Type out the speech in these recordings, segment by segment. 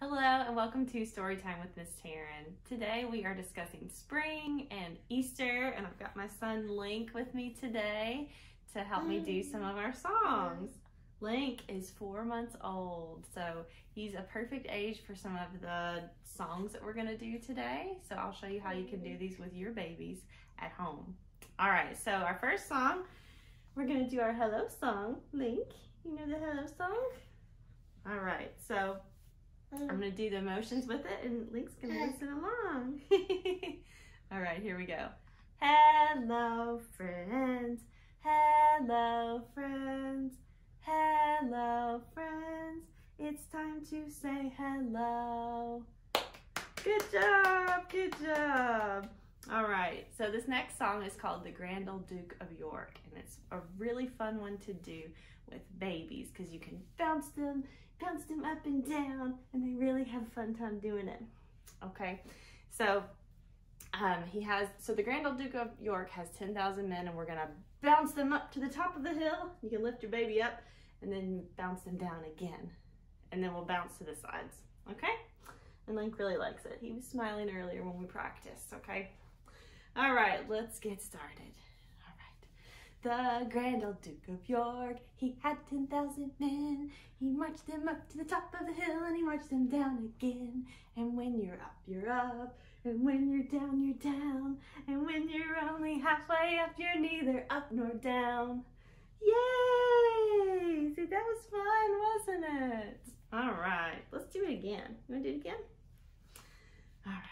Hello and welcome to Storytime with Miss Taryn. Today we are discussing spring and Easter, and I've got my son Link with me today to help me do some of our songs. Link is 4 months old, so he's a perfect age for some of the songs that we're going to do today. So I'll show you how you can do these with your babies at home. All right, so our first song, we're going to do our hello song. Link, you know the hello song? All right, so I'm going to do the motions with it, and Link's going to listen along. All right, here we go. Hello, friends. Hello, friends. Hello, friends. It's time to say hello. Good job. Good job. All right, so this next song is called The Grand Old Duke of York, and it's a really fun one to do with babies because you can bounce them up and down, and they really have a fun time doing it. Okay, so the Grand Old Duke of York has 10,000 men, and we're gonna bounce them up to the top of the hill. You can lift your baby up and then bounce them down again, and then we'll bounce to the sides. Okay, and Link really likes it. He was smiling earlier when we practiced. Okay, all right, let's get started. The Grand Old Duke of York, he had 10,000 men. He marched them up to the top of the hill, and he marched them down again. And when you're up, you're up. And when you're down, you're down. And when you're only halfway up, you're neither up nor down. Yay! See, that was fun, wasn't it? All right, let's do it again. You want to do it again? All right.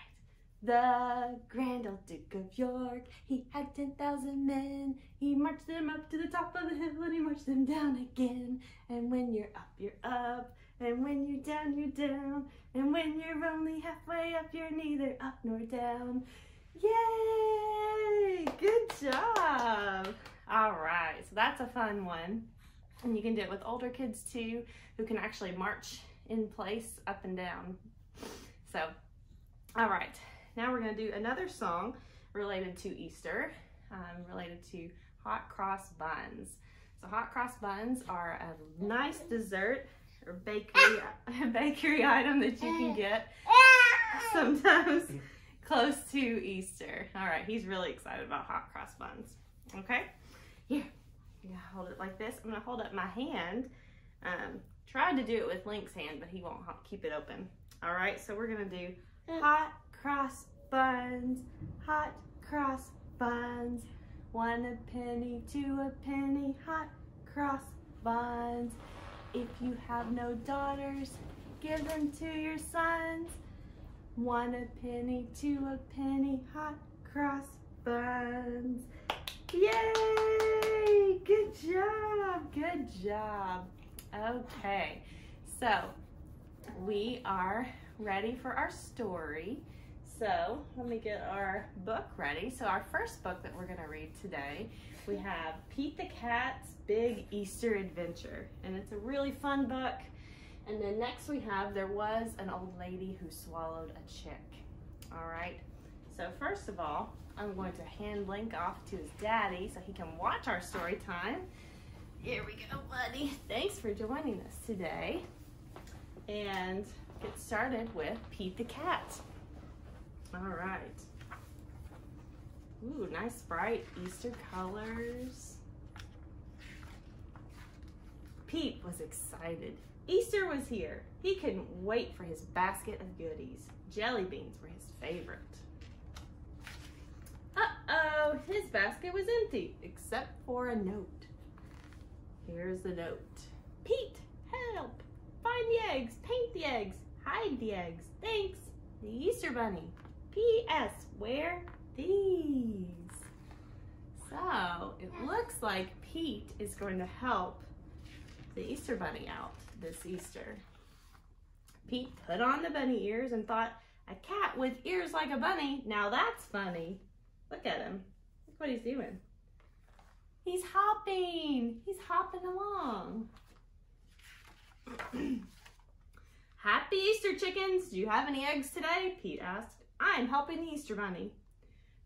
The Grand Old Duke of York, he had 10,000 men. He marched them up to the top of the hill, and he marched them down again. And when you're up, you're up. And when you're down, you're down. And when you're only halfway up, you're neither up nor down. Yay! Good job! All right, so that's a fun one. And you can do it with older kids too, who can actually march in place up and down. So, all right. Now we're going to do another song related to Easter, related to hot cross buns. So hot cross buns are a nice dessert or bakery item that you can get sometimes close to Easter. All right, he's really excited about hot cross buns. Okay, here, I'm going to hold it like this. I'm going to hold up my hand. Tried to do it with Link's hand, but he won't keep it open. All right, so we're going to do hot cross buns, hot cross buns, 1 a penny, 2 a penny, hot cross buns. If you have no daughters, give them to your sons. 1 a penny, 2 a penny, hot cross buns. Yay! Good job, good job. Okay, so we are ready for our story. So let me get our book ready. So our first book that we're going to read today, we have Pete the Cat's Big Easter Adventure, and it's a really fun book. And then next we have There Was an Old Lady Who Swallowed a Chick. All right, so first of all, I'm going to hand Link off to his daddy so he can watch our story time. Here we go, buddy. Thanks for joining us today. And get started with Pete the Cat. All right. Ooh, nice bright Easter colors. Pete was excited. Easter was here. He couldn't wait for his basket of goodies. Jelly beans were his favorite. Uh-oh, his basket was empty, except for a note. Here's the note. Pete, help! Find the eggs, paint the eggs, hide the eggs. Thanks, the Easter Bunny. P.S. Where these? So it looks like Pete is going to help the Easter Bunny out this Easter. Pete put on the bunny ears and thought, a cat with ears like a bunny, now that's funny. Look at him. Look what he's doing. He's hopping. He's hopping along. Happy Easter, chickens. Do you have any eggs today? Pete asked. I'm helping the Easter Bunny.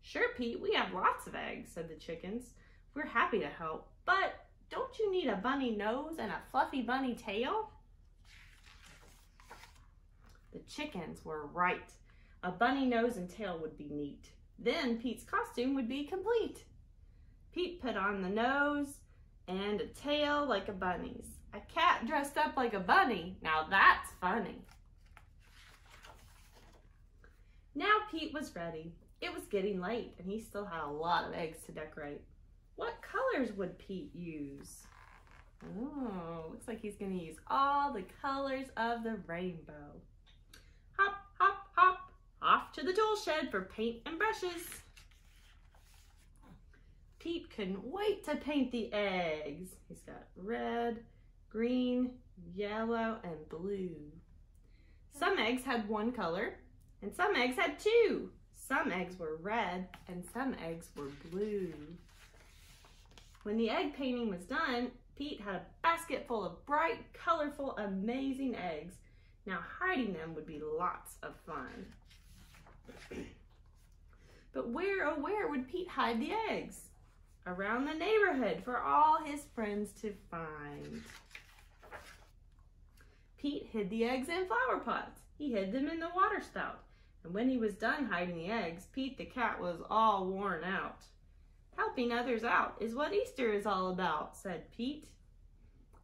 Sure, Pete, we have lots of eggs, said the chickens. We're happy to help, but don't you need a bunny nose and a fluffy bunny tail? The chickens were right. A bunny nose and tail would be neat. Then Pete's costume would be complete. Pete put on the nose and a tail like a bunny's. A cat dressed up like a bunny. Now that's funny. Now Pete was ready. It was getting late and he still had a lot of eggs to decorate. What colors would Pete use? Oh, looks like he's going to use all the colors of the rainbow. Hop, hop, hop, off to the tool shed for paint and brushes. Pete couldn't wait to paint the eggs. He's got red, green, yellow, and blue. Some eggs had one color, and some eggs had two. Some eggs were red, and some eggs were blue. When the egg painting was done, Pete had a basket full of bright, colorful, amazing eggs. Now hiding them would be lots of fun. But where, oh where would Pete hide the eggs? Around the neighborhood for all his friends to find. Pete hid the eggs in flower pots. He hid them in the water spout. And when he was done hiding the eggs, Pete the cat was all worn out. Helping others out is what Easter is all about, said Pete.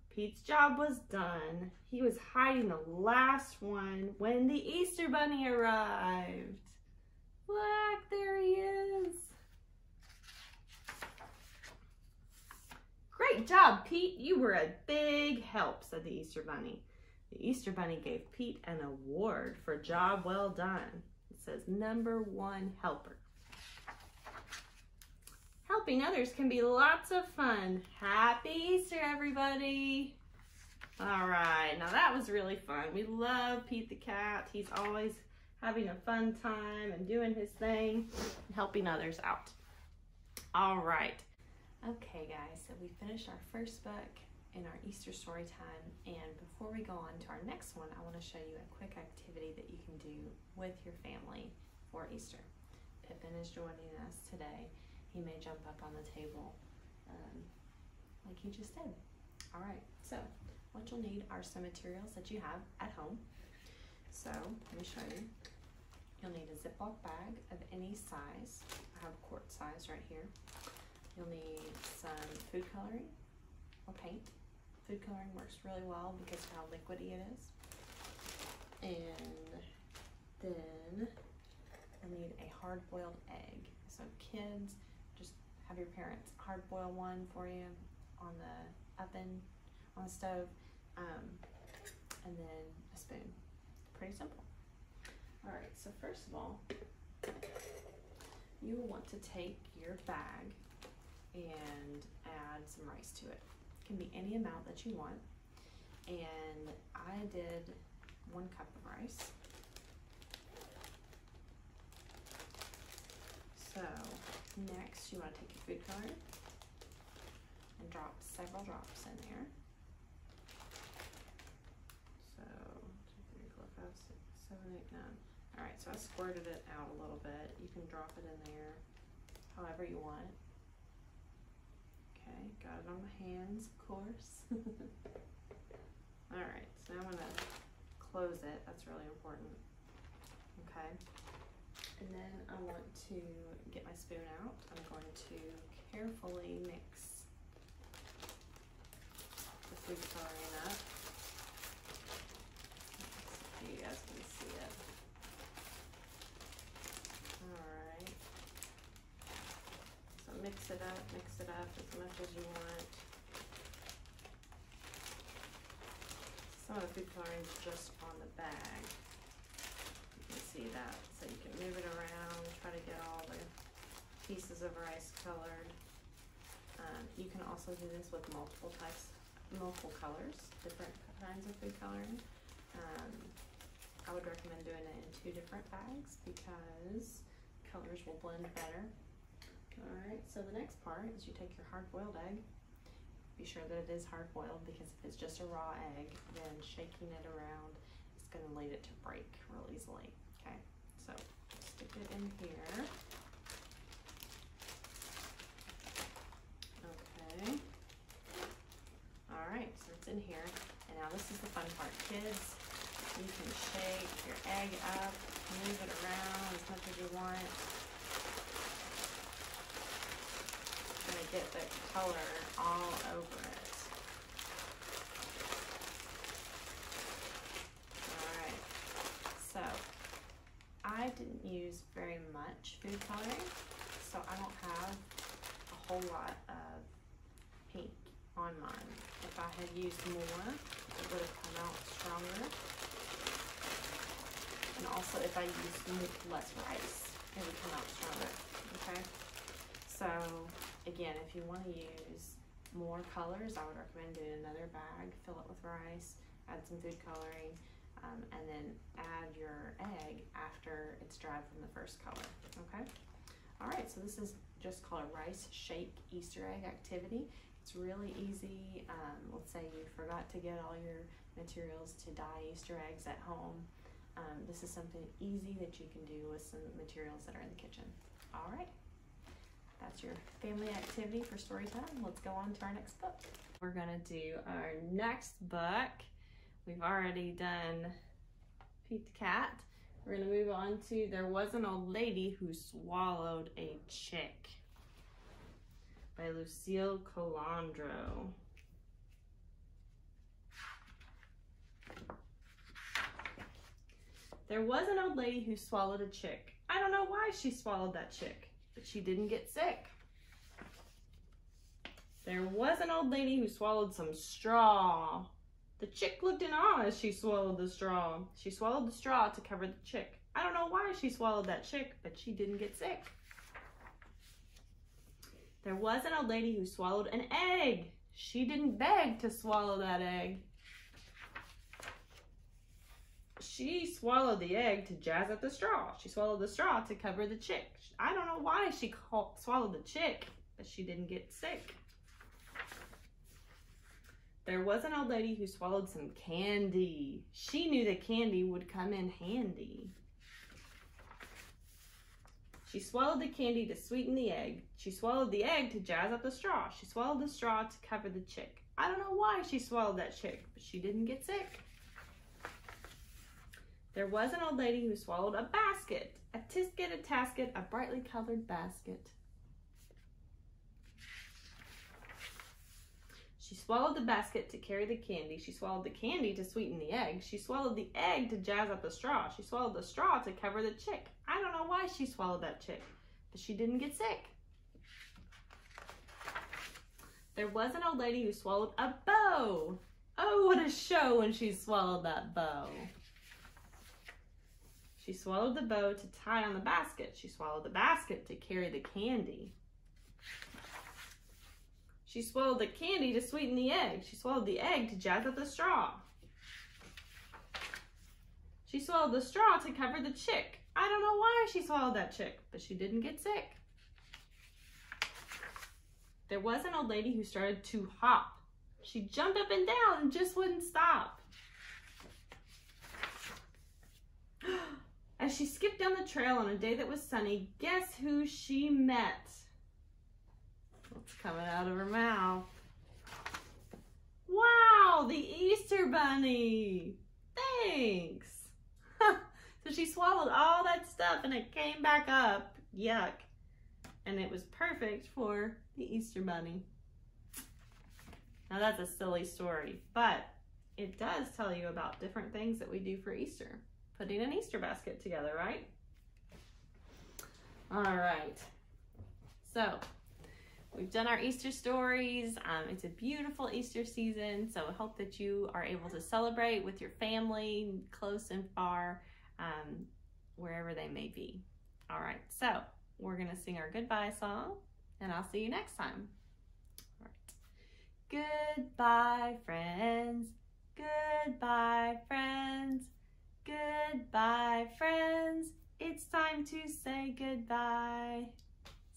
Pete's job was done. He was hiding the last one when the Easter Bunny arrived. Look, there he is. Great job, Pete. You were a big help, said the Easter Bunny. The Easter Bunny gave Pete an award for job well done. It says #1 helper. Helping others can be lots of fun. Happy Easter, everybody. All right, now that was really fun. We love Pete the cat. He's always having a fun time and doing his thing and helping others out. All right. Okay, guys, so we finished our first book in our Easter story time, and before we go on to our next one, I want to show you a quick activity that you can do with your family for Easter. Pippin is joining us today. He may jump up on the table like he just did. All right, so what you'll need are some materials that you have at home. So let me show you. You'll need a Ziploc bag of any size. I have a quart size right here. You'll need some food coloring or paint. Food coloring works really well because of how liquidy it is. And then you'll need a hard-boiled egg. So kids, just have your parents hard-boil one for you on the oven, on the stove, and then a spoon. Pretty simple. All right, so first of all, you will want to take your bag and add some rice to it. It can be any amount that you want. And I did 1 cup of rice. So next you want to take your food coloring and drop several drops in there. So 2, 3, 4, 5, 6, 7, 8, 9. All right, so I squirted it out a little bit. You can drop it in there however you want. Okay, got it on my hands, of course. All right, so now I'm gonna close it. That's really important. Okay, and then I want to get my spoon out. I'm going to carefully mix the food coloring up. Let's see if you guys can see it. All right. So mix it up as much as you want. Some of the food coloring is just on the bag. You can see that. So you can move it around, try to get all the pieces of rice colored. You can also do this with multiple colors, different kinds of food coloring. I would recommend doing it in 2 different bags because colors will blend better. Alright, so the next part is you take your hard-boiled egg. Be sure that it is hard-boiled because if it's just a raw egg, then shaking it around is going to lead it to break real easily. Okay, so stick it in here. Okay. Alright, so it's in here. And now this is the fun part. Kids, You can shake your egg up, move it around as much as you want. You're gonna get the color all over it. Alright, so I didn't use very much food coloring, so I don't have a whole lot of pink on mine. If I had used more, it would have come out stronger. And also if I used less rice, it would come out stronger, okay? So again, if you want to use more colors, I would recommend doing another bag, fill it with rice, add some food coloring, and then add your egg after it's dried from the first color, okay? All right, so this is just called a rice shake Easter egg activity. It's really easy. Let's say you forgot to get all your materials to dye Easter eggs at home. This is something easy that you can do with some materials that are in the kitchen. All right, that's your family activity for story time. Let's go on to our next book. We're gonna do our next book. We've already done Pete the Cat. We're gonna move on to There Was an Old Lady Who Swallowed a Chick by Lucille Colandro. There was an old lady who swallowed a chick. I don't know why she swallowed that chick, but she didn't get sick. There was an old lady who swallowed some straw. The chick looked in awe as she swallowed the straw. She swallowed the straw to cover the chick. I don't know why she swallowed that chick, but she didn't get sick. There was an old lady who swallowed an egg. She didn't beg to swallow that egg. She swallowed the egg to jazz up the straw. She swallowed the straw to cover the chick. I don't know why she swallowed the chick, but she didn't get sick. There was an old lady who swallowed some candy. She knew that candy would come in handy. She swallowed the candy to sweeten the egg. She swallowed the egg to jazz up the straw. She swallowed the straw to cover the chick. I don't know why she swallowed that chick, but she didn't get sick. There was an old lady who swallowed a basket. A tisket, a tasket, a brightly colored basket. She swallowed the basket to carry the candy. She swallowed the candy to sweeten the egg. She swallowed the egg to jazz up the straw. She swallowed the straw to cover the chick. I don't know why she swallowed that chick, but she didn't get sick. There was an old lady who swallowed a bow. Oh, what a show when she swallowed that bow. She swallowed the bow to tie on the basket. She swallowed the basket to carry the candy. She swallowed the candy to sweeten the egg. She swallowed the egg to jazz up the straw. She swallowed the straw to cover the chick. I don't know why she swallowed that chick, but she didn't get sick. There was an old lady who started to hop. She jumped up and down and just wouldn't stop. As she skipped down the trail on a day that was sunny, guess who she met? What's coming out of her mouth? Wow, the Easter Bunny. Thanks. So she swallowed all that stuff and it came back up. Yuck. And it was perfect for the Easter Bunny. Now that's a silly story, but it does tell you about different things that we do for Easter. Putting an Easter basket together, right? All right. So we've done our Easter stories. It's a beautiful Easter season, so I hope that you are able to celebrate with your family, close and far, wherever they may be. All right, so we're gonna sing our goodbye song, and I'll see you next time. All right. Goodbye, friends. Goodbye, friends. Goodbye, friends. It's time to say goodbye.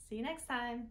See you next time.